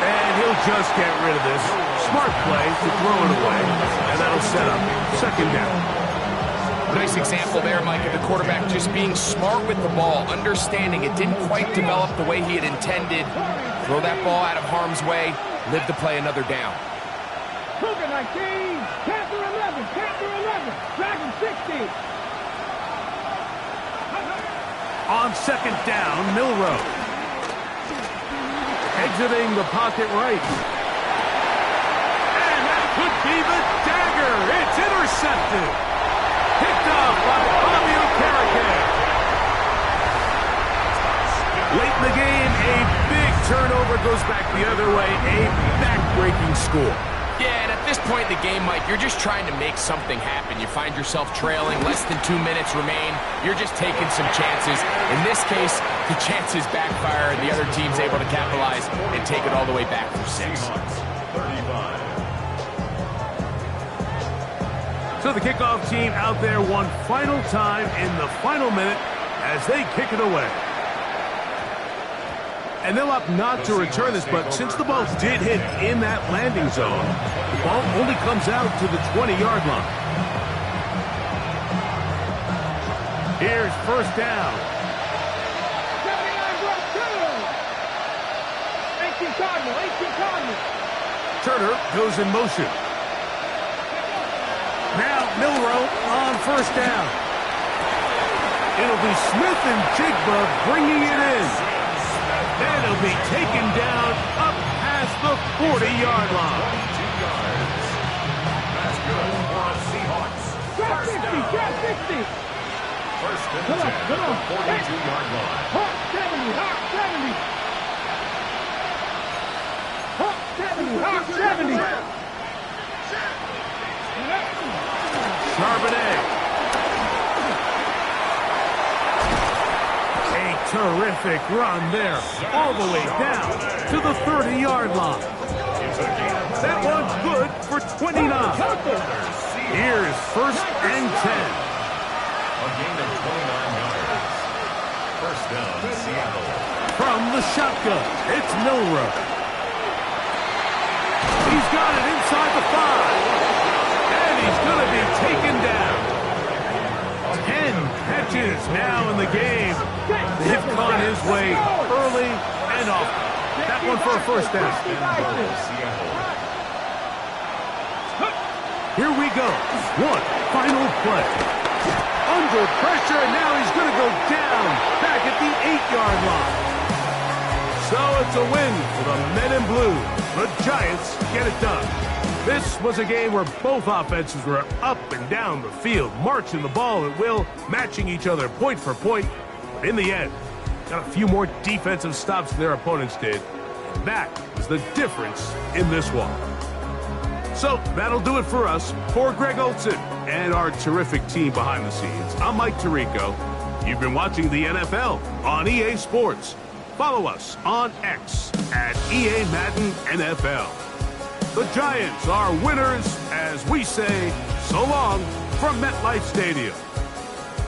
Speaker 1: And he'll just get rid of this. Smart play to throw it away, and that'll set up 2nd down.
Speaker 3: Nice example there, Mike, of the quarterback just being smart with the ball, understanding it didn't quite develop the way he had intended. Throw that ball out of harm's way, live to play another down.
Speaker 2: Cougar 19, Panther 11, Panther 11, Dragon 60.
Speaker 1: On 2nd down, Milroe. Exiting the pocket right. And that could be the dagger. It's intercepted. Picked up by Fabio Carriquet. Late in the game, a big turnover goes back the other way. A back-breaking score.
Speaker 3: Yeah, and at this point in the game, Mike, you're just trying to make something happen. You find yourself trailing, less than 2 minutes remain. You're just taking some chances. In this case, the chances backfire, and the other team's able to capitalize and take it all the way back for 6.
Speaker 4: 35.
Speaker 1: So the kickoff team out there one final time in the final minute as they kick it away. And they'll opt not to return this, but since the ball did hit in that landing zone, the ball only comes out to the 20-yard line. Here's 1st down.
Speaker 2: 18 Cardinal, 18 Cardinal.
Speaker 1: Turner goes in motion. Now Milroe on 1st down. It'll be Smith and Jigba bringing it in. And it'll be taken down up past the 40-yard line.
Speaker 4: 2 yards. That's good for a Seahawks.
Speaker 2: Drop 60, drop 60.
Speaker 4: 1st and 10
Speaker 2: Come on, come on.
Speaker 4: at the 42-yard line.
Speaker 2: Hawk 70, Hawk 70. Hawk 70, Hawk 70.
Speaker 1: Charbonnet. A terrific run there, all the way down to the 30-yard line. That one's good for 29. Here's 1st and 10.
Speaker 4: A gain of 29 yards. First down, Seattle.
Speaker 1: From the shotgun, it's Milroe. He's got it inside the 5. And he's going to be taken down. 10 catches now in the game. They've gone his way early and often. That one for a 1st down. Here we go. One final play. Under pressure, and now he's going to go down back at the 8-yard line. So it's a win for the Men in Blue. The Giants get it done. This was a game where both offenses were up and down the field, marching the ball at will, matching each other point for point. But in the end, got a few more defensive stops than their opponents did. That is the difference in this one. So that'll do it for us. For Greg Olson and our terrific team behind the scenes, I'm Mike Tirico. You've been watching the NFL on EA Sports. Follow us on X at EA Madden NFL. The Giants are winners as we say so long from MetLife Stadium.